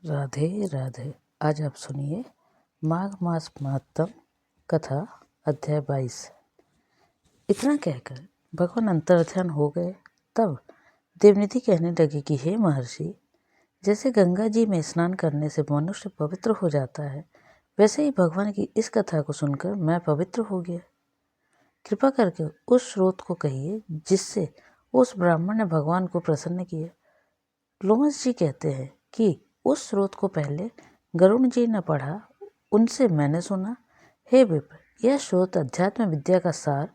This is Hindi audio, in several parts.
राधे राधे। आज आप सुनिए माघ मास महात्म कथा अध्याय 22। इतना कहकर भगवान अंतर्ध्यान हो गए। तब देवनिधि कहने लगे कि हे महर्षि, जैसे गंगा जी में स्नान करने से मनुष्य पवित्र हो जाता है, वैसे ही भगवान की इस कथा को सुनकर मैं पवित्र हो गया। कृपा करके उस स्रोत को कहिए जिससे उस ब्राह्मण ने भगवान को प्रसन्न किया। लोमस जी कहते हैं कि उस स्रोत को पहले गरुण जी ने पढ़ा, उनसे मैंने सुना। हे विप्र, यह स्रोत अध्यात्म विद्या का सार,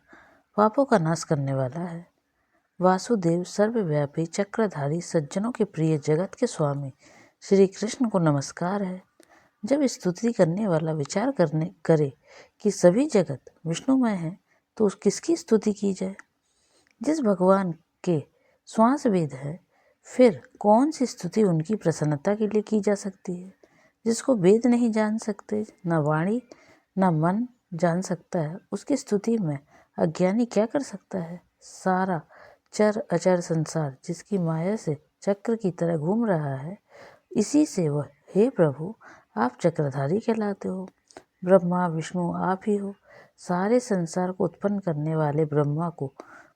पापों का नाश करने वाला है। वासुदेव सर्वव्यापी चक्रधारी सज्जनों के प्रिय जगत के स्वामी श्री कृष्ण को नमस्कार है। जब स्तुति करने वाला विचार करे कि सभी जगत विष्णुमय है, तो किसकी स्तुति की जाए? जिस भगवान के श्वास वेद है, फिर कौन सी स्तुति उनकी प्रसन्नता के लिए की जा सकती है? जिसको वेद नहीं जान सकते, न वाणी न मन जान सकता है, उसकी स्तुति में अज्ञानी क्या कर सकता है? सारा चर अचर संसार जिसकी माया से चक्र की तरह घूम रहा है, इसी से वह, हे प्रभु, आप चक्रधारी कहलाते हो। ब्रह्मा विष्णु आप ही हो। सारे संसार को उत्पन्न करने वाले ब्रह्मा को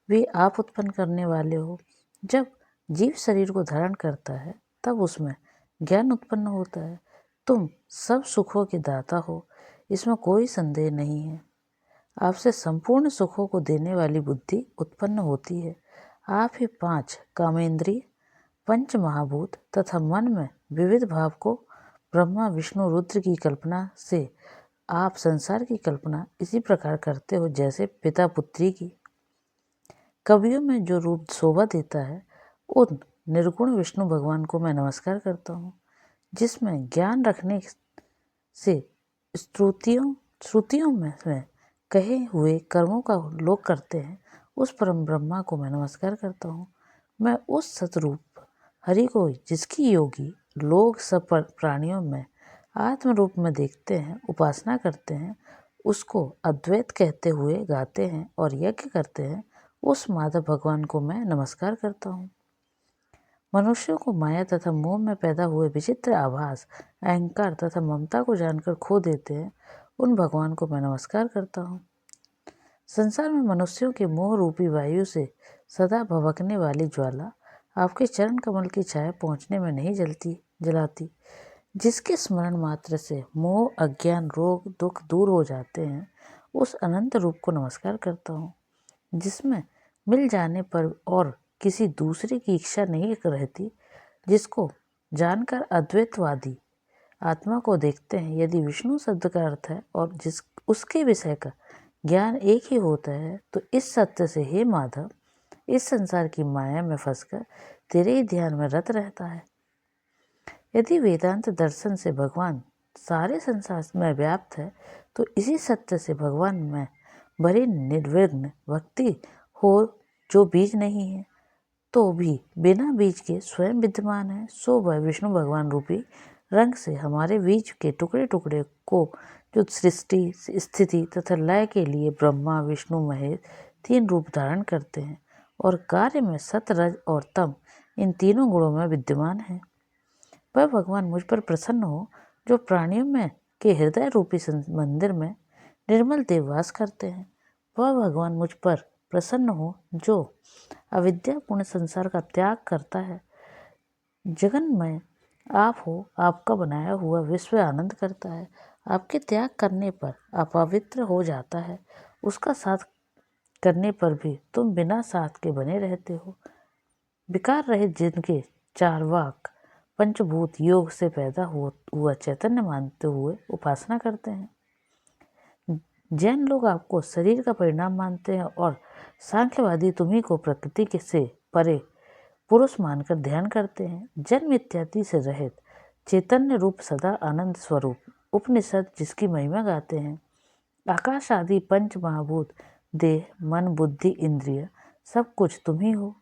भी आप उत्पन्न करने वाले हो। जब जीव शरीर को धारण करता है, तब उसमें ज्ञान उत्पन्न होता है। तुम सब सुखों के दाता हो, इसमें कोई संदेह नहीं है। आपसे संपूर्ण सुखों को देने वाली बुद्धि उत्पन्न होती है। आप ही 5 कामेंद्रिय, पंच महाभूत तथा मन में विविध भाव को ब्रह्मा विष्णु रुद्र की कल्पना से आप संसार की कल्पना इसी प्रकार करते हो जैसे पिता पुत्री की। कवियों में जो रूप शोभा देता है, उन निर्गुण विष्णु भगवान को मैं नमस्कार करता हूँ। जिसमें ज्ञान रखने से श्रुतियों में कहे हुए कर्मों का लोग करते हैं, उस परम ब्रह्मा को मैं नमस्कार करता हूँ। मैं उस सतरूप हरि को, जिसकी योगी लोग सब प्राणियों में आत्म रूप में देखते हैं, उपासना करते हैं, उसको अद्वैत कहते हुए गाते हैं और यज्ञ करते हैं, उस माधव भगवान को मैं नमस्कार करता हूँ। मनुष्यों को माया तथा मोह में पैदा हुए विचित्र आभास, अहंकार तथा ममता को जानकर खो देते हैं, उन भगवान को मैं नमस्कार करता हूँ। संसार में मनुष्यों के मोह रूपी वायु से सदा भभकने वाली ज्वाला आपके चरण कमल की छाया पहुँचने में नहीं जलाती। जिसके स्मरण मात्र से मोह अज्ञान रोग दुख दूर हो जाते हैं, उस अनंत रूप को नमस्कार करता हूँ। जिसमें मिल जाने पर और किसी दूसरे की इच्छा नहीं रहती, जिसको जानकर अद्वैतवादी आत्मा को देखते हैं। यदि विष्णु शब्द का अर्थ है और जिस उसके विषय का ज्ञान एक ही होता है, तो इस सत्य से हे माधव, इस संसार की माया में फंसकर तेरे ही ध्यान में रत रहता है। यदि वेदांत दर्शन से भगवान सारे संसार में व्याप्त है, तो इसी सत्य से भगवान में बड़ी निर्विघ्न भक्ति हो, जो बीज नहीं है तो भी बिना बीज के स्वयं विद्यमान है, सो वह विष्णु भगवान रूपी रंग से हमारे बीज के टुकड़े टुकड़े को, जो सृष्टि स्थिति तथा लय के लिए ब्रह्मा विष्णु महेश 3 रूप धारण करते हैं और कार्य में सत रज और तम इन तीनों गुणों में विद्यमान है। वह भगवान मुझ पर प्रसन्न हो, जो प्राणियों में के हृदय रूपी मंदिर में निर्मल देववास करते हैं। वह भगवान मुझ पर प्रसन्न हो, जो अविद्यापूर्ण संसार का त्याग करता है। जगन में आप हो, आपका बनाया हुआ विश्व आनंद करता है। आपके त्याग करने पर अपवित्र हो जाता है, उसका साथ करने पर भी तुम बिना साथ के बने रहते हो। विकार रहित जिनके चारवाक पंचभूत योग से पैदा हुआ चैतन्य मानते हुए उपासना करते हैं। जैन लोग आपको शरीर का परिणाम मानते हैं और सांख्यवादी तुम्ही को प्रकृति से परे पुरुष मानकर ध्यान करते हैं। जन्म इत्यादि से रहित चैतन्य रूप सदा आनंद स्वरूप उपनिषद जिसकी महिमा गाते हैं। आकाश आदि पंच महाभूत देह मन बुद्धि इंद्रिय सब कुछ तुम ही हो,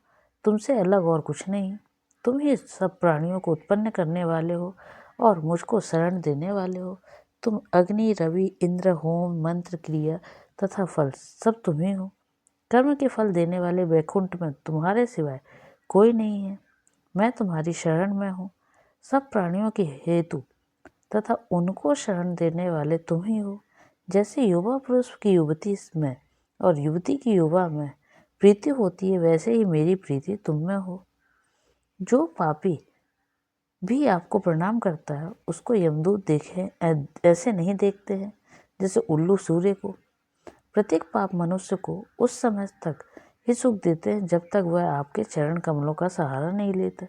तुमसे अलग और कुछ नहीं। तुम ही सब प्राणियों को उत्पन्न करने वाले हो और मुझको शरण देने वाले हो। तुम अग्नि रवि इंद्र होम मंत्र क्रिया तथा फल सब तुम ही हो। कर्म के फल देने वाले वैकुंठ में तुम्हारे सिवाय कोई नहीं है। मैं तुम्हारी शरण में हूँ। सब प्राणियों के हेतु तथा उनको शरण देने वाले तुम ही हो। जैसे युवा पुरुष की युवती में और युवती की युवा में प्रीति होती है, वैसे ही मेरी प्रीति तुम में हो। जो पापी भी आपको प्रणाम करता है उसको यमदूत देखे ऐसे नहीं देखते हैं जैसे उल्लू सूर्य को। प्रत्येक पाप मनुष्य को उस समय तक ही सुख देते हैं जब तक वह आपके चरण कमलों का सहारा नहीं लेता।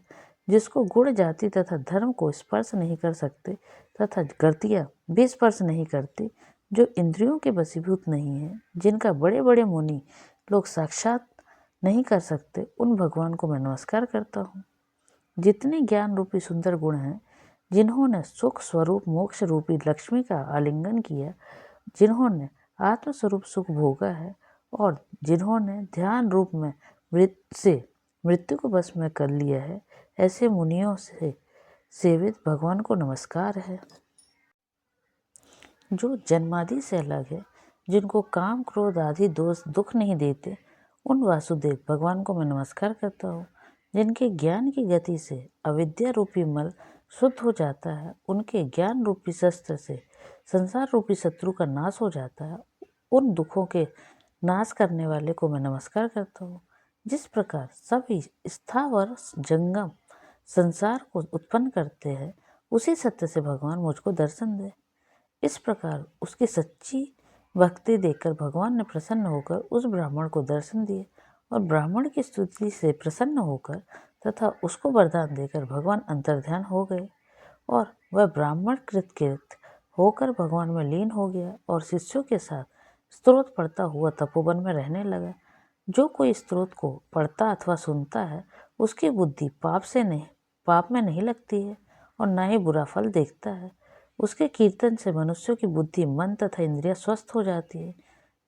जिसको गुण जाति तथा धर्म को स्पर्श नहीं कर सकते तथा गतियाँ भी स्पर्श नहीं करती, जो इंद्रियों के वशीभूत नहीं है, जिनका बड़े बड़े मुनि लोग साक्षात नहीं कर सकते, उन भगवान को मैं नमस्कार करता हूँ। जितने ज्ञान रूपी सुंदर गुण हैं, जिन्होंने सुख स्वरूप मोक्ष रूपी लक्ष्मी का आलिंगन किया, जिन्होंने आत्मस्वरूप सुख भोगा है और जिन्होंने ध्यान रूप में मृत्यु को बस में कर लिया है, ऐसे मुनियों से सेवित भगवान को नमस्कार है। जो जन्मादि से अलग है, जिनको काम क्रोध आदि दोष दुख नहीं देते, उन वासुदेव भगवान को मैं नमस्कार करता हूँ। जिनके ज्ञान की गति से अविद्या रूपी मल शुद्ध हो जाता है, उनके ज्ञान रूपी शस्त्र से संसार रूपी शत्रु का नाश हो जाता है, उन दुखों के नाश करने वाले को मैं नमस्कार करता हूँ। जिस प्रकार सभी स्थावर जंगम संसार को उत्पन्न करते हैं, उसी सत्य से भगवान मुझको दर्शन दे। इस प्रकार उसकी सच्ची भक्ति देखकर भगवान ने प्रसन्न होकर उस ब्राह्मण को दर्शन दिए और ब्राह्मण की स्तुति से प्रसन्न होकर तथा उसको वरदान देकर भगवान अंतर्ध्यान हो गए और वह ब्राह्मण कृतकृत होकर भगवान में लीन हो गया और शिष्यों के साथ स्तोत्र पढ़ता हुआ तपोवन में रहने लगा। जो कोई स्तोत्र को पढ़ता अथवा सुनता है, उसकी बुद्धि पाप में नहीं लगती है और न ही बुरा फल देखता है। उसके कीर्तन से मनुष्यों की बुद्धि, मन तथा इंद्रियां स्वस्थ हो जाती है।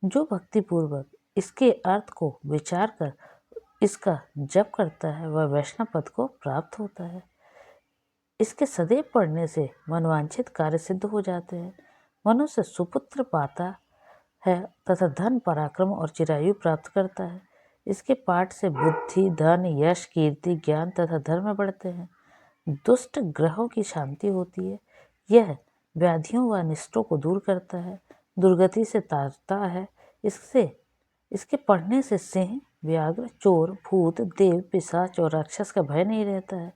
जो भक्तिपूर्वक इसके अर्थ को विचार कर इसका जप करता है, वह वैष्णव पद को प्राप्त होता है। इसके सदैव पढ़ने से मनवांछित कार्य सिद्ध हो जाते हैं। मनुष्य सुपुत्र पाता है तथा धन, पराक्रम और चिरायु प्राप्त करता है। इसके पाठ से बुद्धि, धन, यश, कीर्ति, ज्ञान तथा धर्म बढ़ते हैं। दुष्ट ग्रहों की शांति होती है। यह व्याधियों व अनिष्टों को दूर करता है, दुर्गति से तारता है। इसके पढ़ने से सिंह, व्याघ्र, चोर, भूत, देव, पिशाच और राक्षस का भय नहीं रहता है।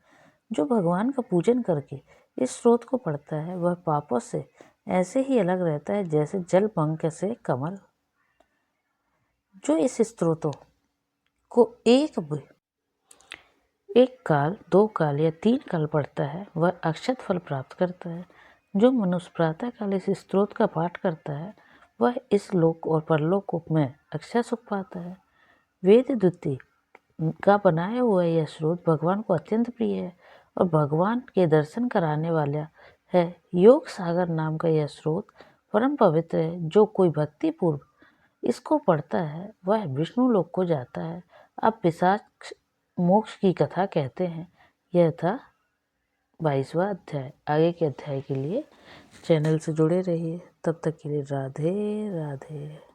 जो भगवान का पूजन करके इस स्रोत को पढ़ता है, वह पापों से ऐसे ही अलग रहता है जैसे जल पंख से कमल। जो इस स्रोतों को एक काल, 2 काल या 3 काल पढ़ता है, वह अक्षत फल प्राप्त करता है। जो मनुष्य प्रातः काल इस स्तोत्र का पाठ करता है, वह इस लोक और परलोक में अक्षय सुख पाता है। वेद द्वितीय का बनाया हुआ यह स्रोत भगवान को अत्यंत प्रिय है और भगवान के दर्शन कराने वाला है। योग सागर नाम का यह स्रोत परम पवित्र है। जो कोई भक्ति पूर्व इसको पढ़ता है, वह विष्णु लोक को जाता है। अब पिशाच मोक्ष की कथा कहते हैं। यह था 22वां अध्याय। आगे के अध्याय के लिए चैनल से जुड़े रहिए। तब तक के लिए राधे राधे।